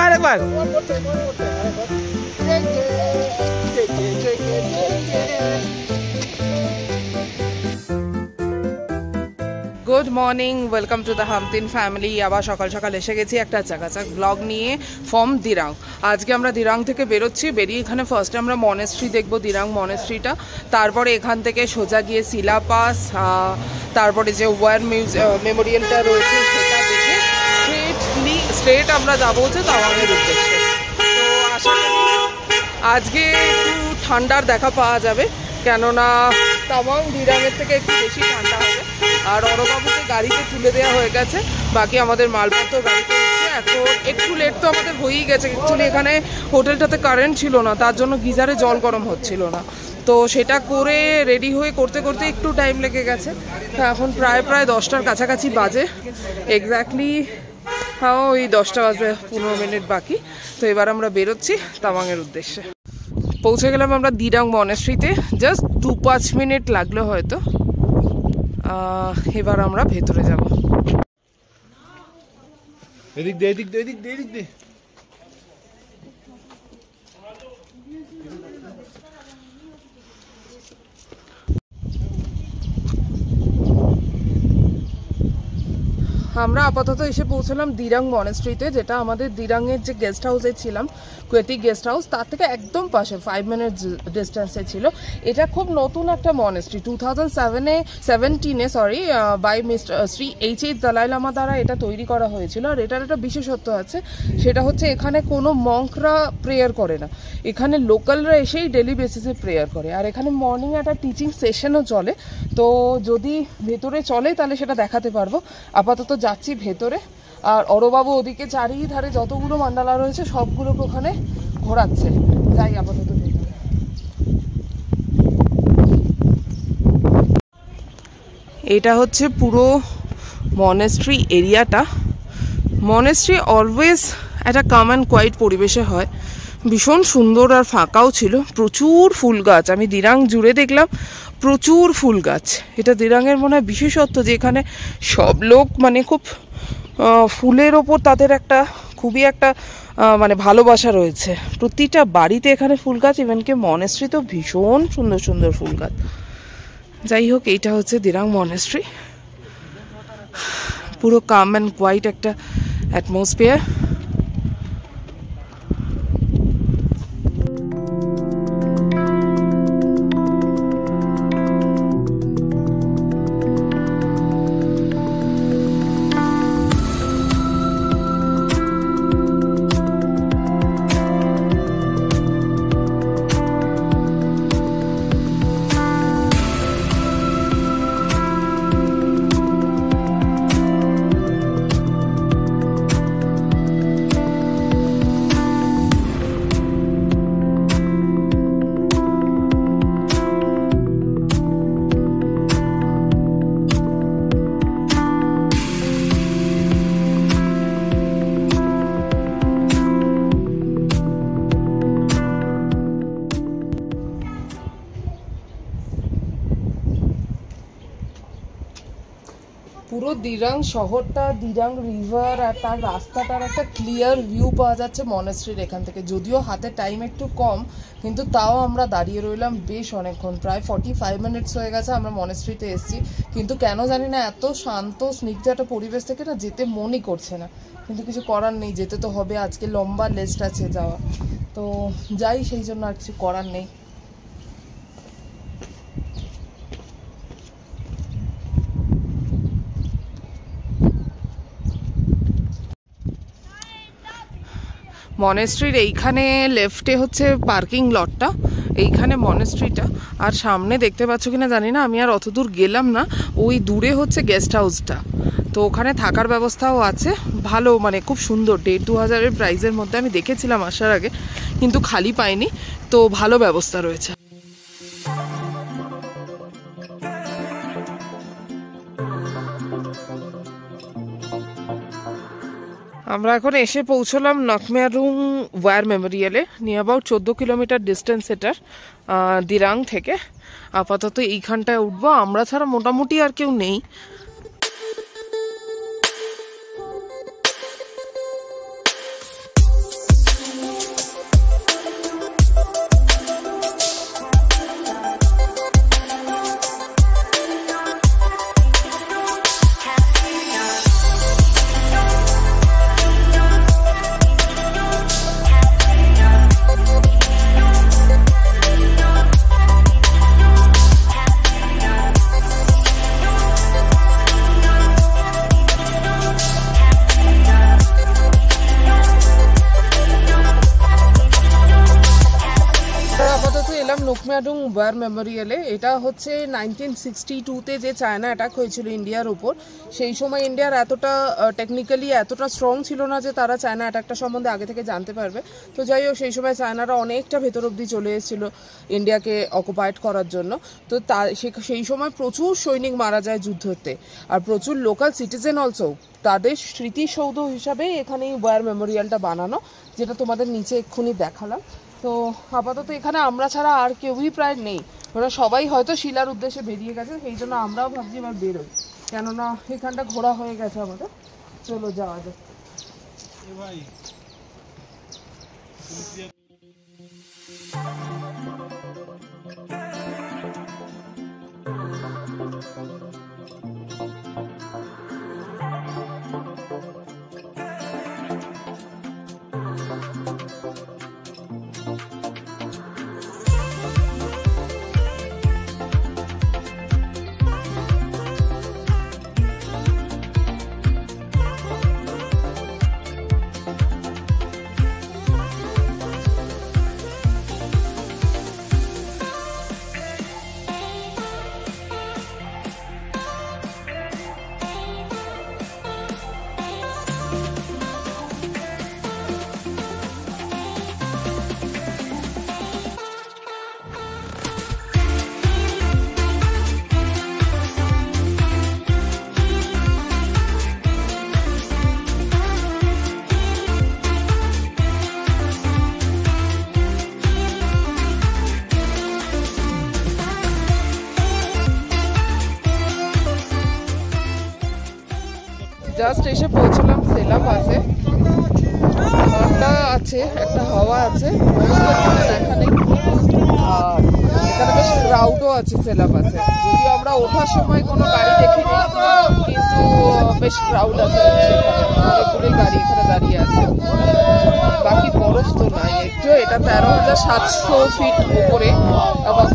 আরেকবার। Good morning, welcome to the Hamtin family. আবার সকাল সকাল এসে গেছি একটা চাকাচাক ব্লগ নিয়ে ফ্রম দিরাং। আজকে আমরা দিরাং থেকে বেরোচ্ছি, বেরিয়ে এখানে ফার্স্টে আমরা মনেস্ট্রি দেখবো, দিরাং মনেস্ট্রিটা। তারপরে এখান থেকে সোজা গিয়ে শিলা পাস, তারপরে যে ওয়ার মেমোরিয়ালটা রয়েছে সেটা দেখে স্ট্রেট আমরা যাবো হচ্ছে তাওয়াংয়ের উদ্দেশ্যে। তো আশা করি আজকে একটু ঠান্ডার দেখা পাওয়া যাবে, কেননা তাওয়াং দিরাংয়ের থেকে একটু বেশি ঠান্ডা হবে। আর অরবাবুকে গাড়িতে তুলে দেওয়া হয়ে গেছে, বাকি আমাদের মালপত্র গাড়িতে উঠছে। এখন একটু লেট তো আমাদের হয়েই গেছে। অ্যাকচুয়ালি এখানে হোটেলটাতে কারেন্ট ছিল না, তার জন্য গিজারে জল গরম হচ্ছিল না। তো সেটা করে রেডি হয়ে করতে করতে একটু টাইম লেগে গেছে। তো এখন প্রায় 10টার কাছাকাছি বাজে, এক্স্যাক্টলি ওই 10টা বাজে 15 মিনিট বাকি। তো এবার আমরা বেরোচ্ছি তাওয়াংয়ের উদ্দেশ্যে। পৌঁছে গেলাম আমরা দিরাং মনেস্ট্রিতে, জাস্ট 2-5 মিনিট লাগলো হয়তো। এবার আমরা ভেতরে যাব। এদিক দে। আমরা আপাতত এসে পৌঁছলাম দিরাং মনেস্ট্রিতে, যেটা আমাদের দিরাংয়ের যে গেস্ট হাউসে ছিলাম, কুয়েতি গেস্ট হাউস, তার থেকে একদম পাশে 5 মিনিট ডিস্টেন্সে ছিল। এটা খুব নতুন একটা monastery, 2017 by mister Shri H Dalai Lama দ্বারা এটা তৈরি করা হয়েছিল। আর এটার একটা বিশেষত্ব আছে, সেটা হচ্ছে এখানে কোনো মঙ্করা প্রেয়ার করে না, এখানে লোকালরা এসেই ডেলি বেসিসে প্রেয়ার করে। আর এখানে মর্নিং একটা টিচিং সেশনও চলে, তো যদি ভেতরে চলে তাহলে সেটা দেখাতে পারবো। আপাতত যাচ্ছি ভেতরে, আর অরবাবু ওদিকে চারিধারে যতগুলো মান্ডালা রয়েছে সবগুলোকে ওখানে ঘোরাচ্ছে। যাই আপাতত ভেতরে। এটা হচ্ছে পুরো মনেস্ট্রি এরিয়াটা। মনেস্ট্রি অলওয়েজ একটা কাম অ্যান্ড কোয়াইট পরিবেশে হয়, ভীষণ সুন্দর আর ফাঁকাও ছিল। প্রচুর ফুল গাছ, আমি দিরাং জুড়ে দেখলাম প্রচুর ফুল গাছ। এটা দিরাংয়ের মনে হয় বিশেষত্ব যে এখানে সব লোক মানে খুব ফুলের ওপর তাদের একটা খুবই একটা মানে ভালোবাসা রয়েছে। প্রতিটা বাড়িতে এখানে ফুল গাছ, ইভেনকে মনেস্ট্রি তো ভীষণ সুন্দর সুন্দর ফুল গাছ। যাই হোক, এইটা হচ্ছে দিরাং মনেস্ট্রি। পুরো কাম অ্যান্ড কোয়াইট একটা অ্যাটমসফিয়ার। পুরো দিরাং শহরটা, দিরাং রিভার আর তার রাস্তাটার একটা ক্লিয়ার ভিউ পাওয়া যাচ্ছে মনেস্ট্রির এখান থেকে। যদিও হাতে টাইম একটু কম, কিন্তু তাও আমরা দাঁড়িয়ে রইলাম বেশ অনেকক্ষণ, প্রায় 45 মিনিটস হয়ে গেছে আমরা মনেস্ট্রিতে এসেছি। কিন্তু কেন জানি না এত শান্ত স্নিগ্ধ একটা পরিবেশ থেকে না যেতে মনই করছে না, কিন্তু কিছু করার নেই, যেতে তো হবে। আজকে লম্বা লিস্ট আছে যাওয়া, তো যাই, সেই জন্য আর কিছু করার নেই। মনেস্ট্রির এইখানে লেফটে হচ্ছে পার্কিং লটটা, এইখানে মনেস্ট্রিটা। আর সামনে দেখতে পাচ্ছ কিনা জানি না, আমি আর অত দূর গেলাম না। ওই দূরে হচ্ছে গেস্ট হাউসটা, তো ওখানে থাকার ব্যবস্থাও আছে ভালো, মানে খুব সুন্দর। 1,500-2,000 প্রাইসের মধ্যে আমি দেখেছিলাম আসার আগে, কিন্তু খালি পাইনি, তো ভালো ব্যবস্থা রয়েছে। আমরা এখন এসে পৌঁছলাম নাকমেয়ারুং ওয়ার মেমোরিয়ালে, নিয়ে অ্যাবাউট 14 কিলোমিটার ডিস্টেন্স এটার দিরাং থেকে। আপাতত এইখানটায় উঠবো, আমরা ছাড়া মোটামুটি আর কেউ নেই। তামিলনাড়ু ওয়ার মেমোরিয়ালে। এটা হচ্ছে 1962-তে যে চায়না অ্যাটাক হয়েছিল ইন্ডিয়ার উপর, সেই সময় ইন্ডিয়ার এতটা টেকনিক্যালি এতটা স্ট্রং ছিল না যে তারা চায়না অ্যাটাকটা সম্বন্ধে আগে থেকে জানতে পারবে। তো যাই হোক, সেই সময় চায়নারা অনেকটা ভেতর অবধি চলে এসেছিল ইন্ডিয়াকে অকুপাইড করার জন্য। তো সেই সময় প্রচুর সৈনিক মারা যায় যুদ্ধতে, আর প্রচুর লোকাল সিটিজেন অলসো। তাদের স্মৃতিসৌধ হিসাবে এখানে ওয়ার মেমোরিয়ালটা বানানো, যেটা তোমাদের নিচে এক্ষুনি দেখালাম। তো আপাতত এখানে আমরা ছাড়া আর কেউই প্রায় নেই, ওরা সবাই হয়তো শিলার উদ্দেশ্যে বেরিয়ে গেছে। সেই জন্য আমরাও ভাবছি এবার বেরোই, কেননা এখানটা ঘোরা হয়ে গেছে আমাদের। চলো যাওয়া যাক। জাস্ট এসে পৌঁছলাম সেলা পাসে। ঠান্ডা আছে, একটা হাওয়া আছে, দেখা নেই। আর এখানে বেশ ক্রাউডও আছে সেলা পাসে, যদিও আমরা ওঠার সময় কোনো গাড়ি দেখিনি, কিন্তু বেশ ক্রাউড আছে। অনেকগুলোই গাড়ি এখানে দাঁড়িয়ে আছে। বাকি বরফ তো নাই একটু, এটা 13,700 ফিট উপরে। আবার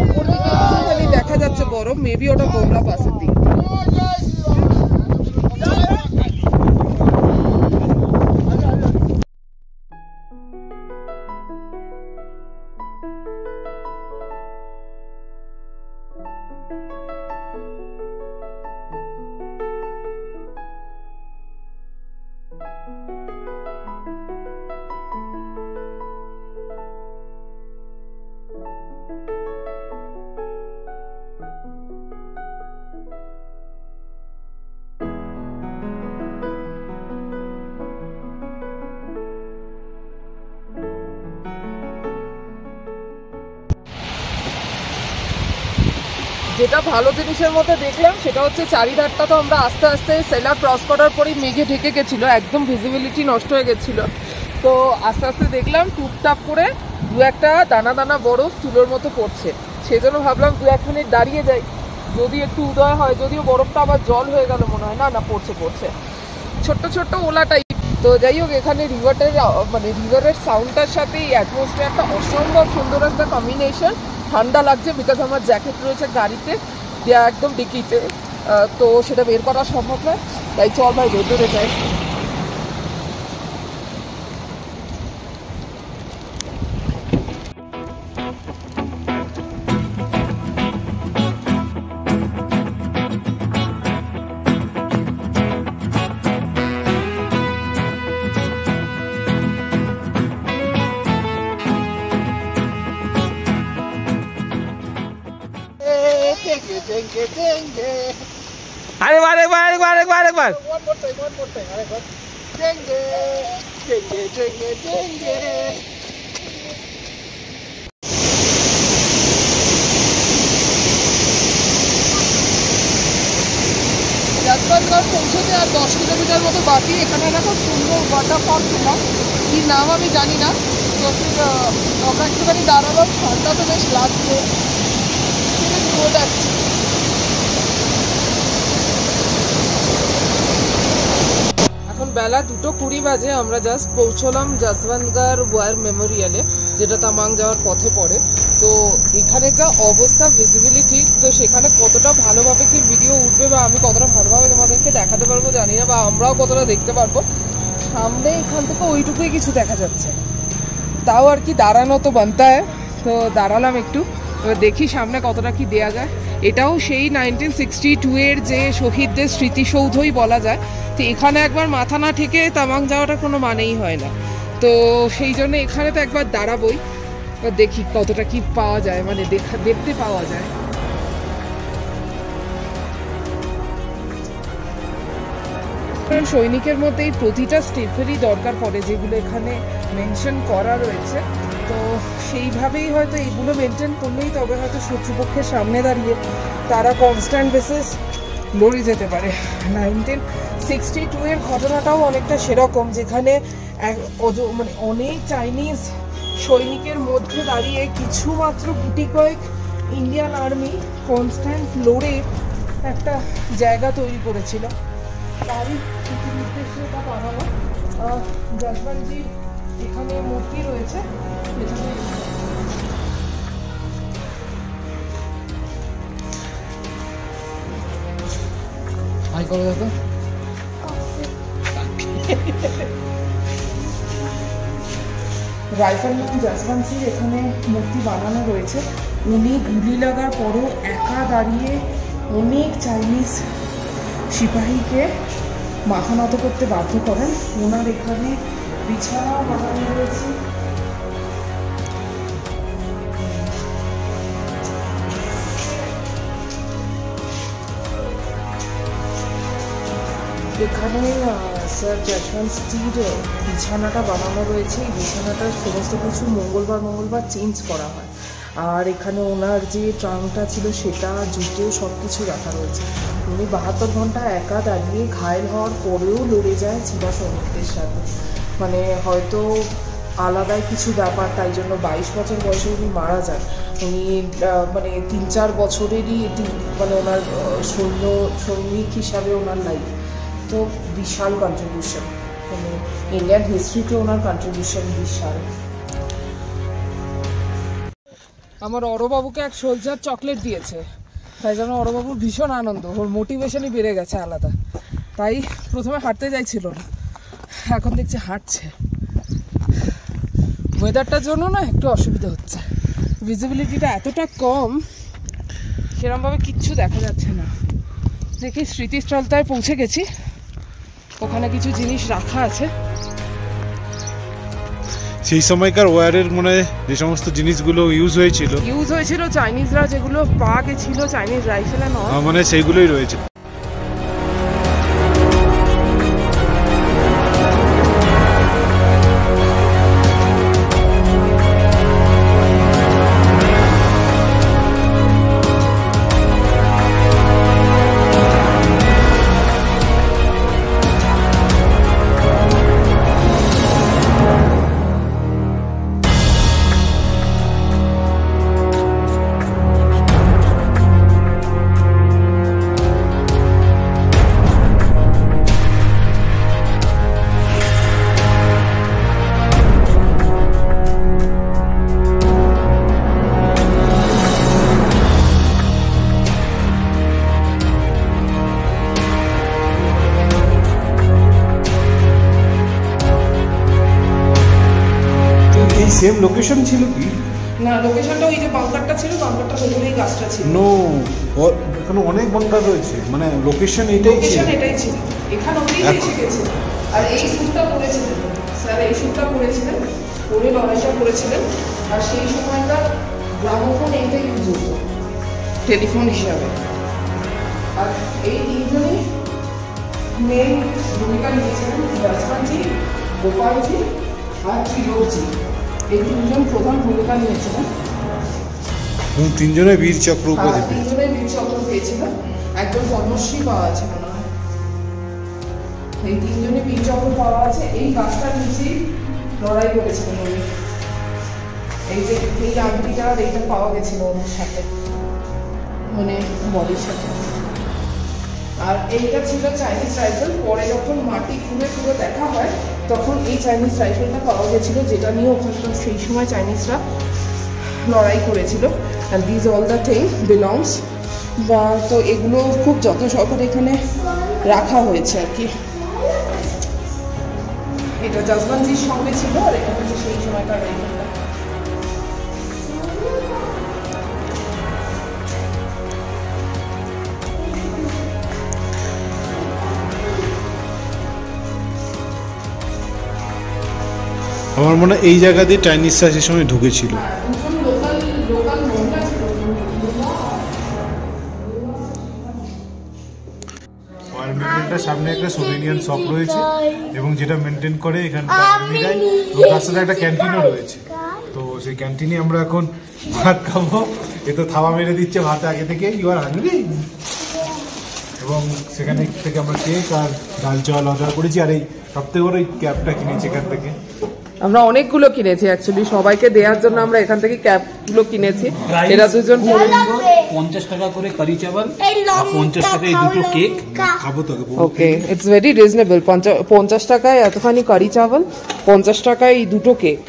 উপর দিকে খালি দেখা যাচ্ছে বরফ, মেবি ওটা বোমলা পাসের দিক। যেটা ভালো জিনিসের মধ্যে দেখলাম সেটা হচ্ছে চারিধারটা তো আমরা আস্তে আস্তে সেলা ক্রস করার পরেই মেঘে ঢেকে গেছিলো, একদম ভিজিবিলিটি নষ্ট হয়ে গেছিলো। তো আস্তে আস্তে দেখলাম টুপটাপ করে দু একটা দানা দানা বরফ তুলোর মতো পড়ছে। সেই জন্য ভাবলাম দু এক মিনিট দাঁড়িয়ে যাই, যদি একটু উদয় হয়। যদিও বরফটা আবার জল হয়ে গেল মনে হয়। না পড়ছে ছোট্ট ছোট্ট ওলা টাইপ। তো যাই হোক, এখানে রিভারের সাউন্ডটার সাথে এই অ্যাটমসফিয়ারটা অসম্ভব সুন্দর একটা কম্বিনেশন। ঠান্ডা লাগছে বিকজ আমার জ্যাকেট রয়েছে গাড়িতে, দেয়া একদম ডিকিতে, তো সেটা বের করা সম্ভব নয়। তাই চল ভাই ভেতরে যাই। আরেকবার যাত্রাঘাট পৌঁছতে আর 10 কিলোমিটার মতো বাকি। এখানে দেখো সুন্দর ওয়াটারফল ছিলাম, কি নাম আমি জানি না। তো আমরা একটুখানি দাঁড়ালাম, ঠান্ডা তো বেশ লাগছে, যাচ্ছি। এখন বেলা 2:20 বাজে। আমরা জাস্ট পৌঁছলাম যশবন্তগড় ওয়ার মেমোরিয়ালে, যেটা তামাং যাওয়ার পথে পড়ে। তো এখানে যা অবস্থা ভিজিবিলিটি, তো সেখানে কতটা ভালোভাবে কি ভিডিও উঠবে বা আমি কতটা ভালোভাবে তোমাদেরকে দেখাতে পারবো জানি না, বা আমরাও কতটা দেখতে পারবো। সামনে এখান থেকে ওইটুকুই কিছু দেখা যাচ্ছে, তাও আর কি দাঁড়ানো তো বানতা হয়। তো দাঁড়ালাম একটু, এবার দেখি সামনে কতটা কি দেয়া যায়। এটাও সেই 1962 এর যে শহীদদের স্মৃতিসৌধই বলা যায়। তো এখানে একবার মাথা না ঠেকে তামাং যাওয়াটা কোনো মানেই হয় না, তো সেই জন্য এখানে তো একবার দাঁড়াবই। এবার দেখি কতটা কি পাওয়া যায়, মানে দেখতে পাওয়া যায়। সৈনিকের মধ্যে এই প্রতিটা স্টেপেরই দরকার পড়ে, যেগুলো এখানে মেনশন করা রয়েছে। তো সেইভাবেই হয়তো এইগুলো মেনটেন করলেই তবে হয়তো শত্রুপক্ষের সামনে দাঁড়িয়ে তারা কনস্ট্যান্ট বেসিস লড়ে যেতে পারে। 1962 এর ঘটনাটাও অনেকটা সেরকম, যেখানে মানে অনেক চাইনিজ সৈনিকের মধ্যে দাঁড়িয়ে কিছুমাত্র গুটি কয়েক ইন্ডিয়ান আর্মি কনস্ট্যান্ট লড়ে একটা জায়গা তৈরি করেছিল। তারই নির্দেশে এটা বানানো। জসবন্তজির এখানে মূর্তি রয়েছে, এখানে হাই করো দেখো। রাইফেলম্যান জসবন্তজির এখানে মূর্তি বানানো রয়েছে। উনি গুলি লাগার পরও একা দাঁড়িয়ে অনেক চাইনিজ সিপাহীকে মাথা নত করতে বাধ্য করেন। ওনার এখানে বিছানাও বানানো রয়েছে। এখানে স্যার জসবন্তজির বিছানাটা বানানো রয়েছে। এই বিছানাটার সমস্ত কিছু মঙ্গলবার চেঞ্জ করা হয়। আর এখানে ওনার যে ট্রাঙ্কটা ছিল সেটা, জুতো, সব কিছু রাখা রয়েছে। উনি 72 ঘন্টা একা দাঁড়িয়ে ঘায়েল হওয়ার পরেও লড়ে যায় চীনা সৈনিকদের সাথে। মানে হয়তো আলাদাই কিছু ব্যাপার, তাই জন্য 22 বছর বয়সে উনি মারা যান। উনি মানে 3-4 বছরেরই এটি, মানে ওনার সৈনিক হিসাবে ওনার লাইফ তো বিশাল কন্ট্রিবিউশন, মানে ইন্ডিয়ান হিস্ট্রিতে ওনার কন্ট্রিবিউশন বিশাল। আমার অরবাবুকে এক সোলজার চকলেট দিয়েছে, তাই জন্য অরবাবুর ভীষণ আনন্দ, ওর মোটিভেশনই বেড়ে গেছে আলাদা। তাই প্রথমে হাঁটতে যাইছিল না, এখন দেখছি হাঁটছে। ওয়েদারটার জন্য না একটু অসুবিধা হচ্ছে, ভিজিবিলিটিটা এতটা কম, সেরকমভাবে কিচ্ছু দেখা যাচ্ছে না। দেখি স্মৃতিস্থলটায় পৌঁছে গেছি, ওখানে কিছু জিনিস রাখা আছে। সেই সময়কার ওয়ারের মনে যে সমস্ত জিনিসগুলো ইউজ হয়েছিল চাইনিজরা যেগুলো পাওয়া গেছিল, চাইনিজ রাইফেল মানে সেইগুলোই রয়েছে। সেম লোকেশন ছিল কি না? লোকেশনটা ওই যে বাংকারটা ছিল, বাংকারটা ভেতরেই গাছটা ছিল। নো, এখানে অনেক বাংকার রয়েছে, মানে লোকেশন এটাই ছিল। এখানে ওই এসে গেছে। আর এই শ্যুটটা করেছিলেন স্যার, এই শ্যুটটা করেছিলেন, পরে লড়াইটা করেছিলেন। আর সেই সময়কার গ্রামোফোন এইটাই ইউজ হতো টেলিফোন হিসাবে। আর এই তিনজনই মেন ভূমিকা নিয়েছিলেন, জসবন্তজি, গোপালজি আর ত্রিলোকজি। এই তিনজন প্রধান ভূমিকা নিয়েছিলেন। তিনজনের বীর চক্র পেয়েছিল, একদম পদ্মশ্রী পাওয়া আছে মনে হয়। এই তিনজনে বীর চক্র পাওয়া আছে। এই গাছটার নিচেই লড়াই করেছিলেন উনি। এই যে এই আংটিটা, এইটা পাওয়া গেছিল ওর সাথে, মানে বডির সাথে। আর এইটা ছিল চাইনিজ রাইফেল। পরে যখন মাটি খুঁড়ে দেখা হয় তখন এই চাইনিজ রাইফেলটা পাওয়া গেছিল, যেটা নিয়ে ওখানকার সেই সময় চাইনিজরা লড়াই করেছিল। And this all the thing belongs, বা তো এগুলো খুব যত্ন সহকারে এখানে রাখা হয়েছে আর কি। এটা জসবন্তজির সঙ্গে ছিল, আর এটা হচ্ছে সেই সময়কার রাইফেলটা। আমার মনে হয় এই জায়গা দিয়ে চাইনিজরা সেই সময় ঢুকেছিল। সামনে একটা সোভেনিয়ান শপ রয়েছে এবং যেটা মেনটেন করে এখানকার আর্মিরাই, এবং তার সাথে একটা ক্যান্টিনও রয়েছে। তো সেই ক্যান্টিনে আমরা এখন ভাত খাবো। এ তো থাবা মেরে দিচ্ছে ভাত আগে থেকে, ইউ আর হাংরি। এবং সেখানে থেকে আমরা কেক আর ডাল চাল অর্ডার করেছি, আর এই সবথেকে বড় এই ক্যাবটা কিনেছি এখান থেকে। আমরা অনেকগুলো কিনেছি অ্যাকচুয়ালি, সবাইকে দেওয়ার জন্য আমরা এখান থেকে ক্যাপগুলো কিনেছি। এরা দুজন 50 টাকা করে কারি চাওয়াল, 50 টাকায় দুটো কেক খাবো তো। ওকে, ইটস ভেরি রিজনেবল। 50 টাকায় এতখানি কারি চাওয়াল, 50 টাকায় এই দুটো কেক।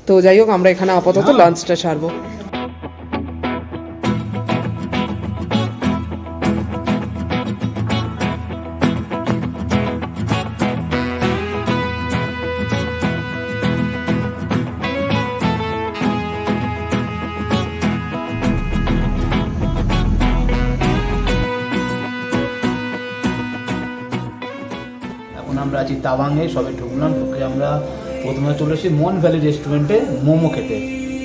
তো যাই হোক, আমরা এখানে আপাতত লাঞ্চটা সারবো। আমরা আছি তাওয়াংয়ে, সবে ঢুকলাম। ঢুকে আমরা প্রথমে চলে এসেছি মন ভ্যালি রেস্টুরেন্টে মোমো খেতে।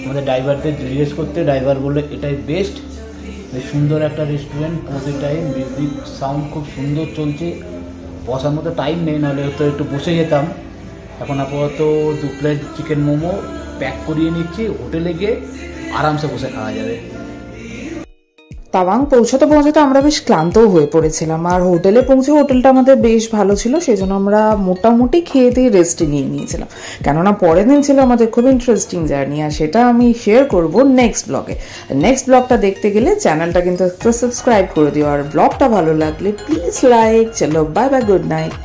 আমাদের ড্রাইভারদের জিজ্ঞেস করতে, ড্রাইভার বললো এটাই বেস্ট, বেশ সুন্দর একটা রেস্টুরেন্ট। প্রতি টাইম মিউজিক সাউন্ড খুব সুন্দর চলছে। বসার মতো টাইম নেই, নাহলে তো একটু বসে যেতাম। এখন আপাতত 2 প্লেট চিকেন মোমো প্যাক করিয়ে নিচ্ছি, হোটেলে গিয়ে আরামসে বসে খাওয়া যাবে। তাওয়াং পৌঁছতে পৌঁছতে আমরা বেশ ক্লান্তও হয়ে পড়েছিলাম, আর হোটেলে পৌঁছে হোটেলটা আমাদের বেশ ভালো ছিল, সেই জন্য আমরা মোটামুটি খেয়ে দিয়ে রেস্টে নিয়ে নিয়েছিলাম। কেননা পরের দিন ছিল আমাদের খুব ইন্টারেস্টিং জার্নি, আর সেটা আমি শেয়ার করব নেক্সট ব্লগে। নেক্সট ব্লগটা দেখতে গেলে চ্যানেলটা কিন্তু সাবস্ক্রাইব করে দিও, আর ব্লগটা ভালো লাগলে প্লিজ লাইক। চলো বাই বাই, গুড নাইট।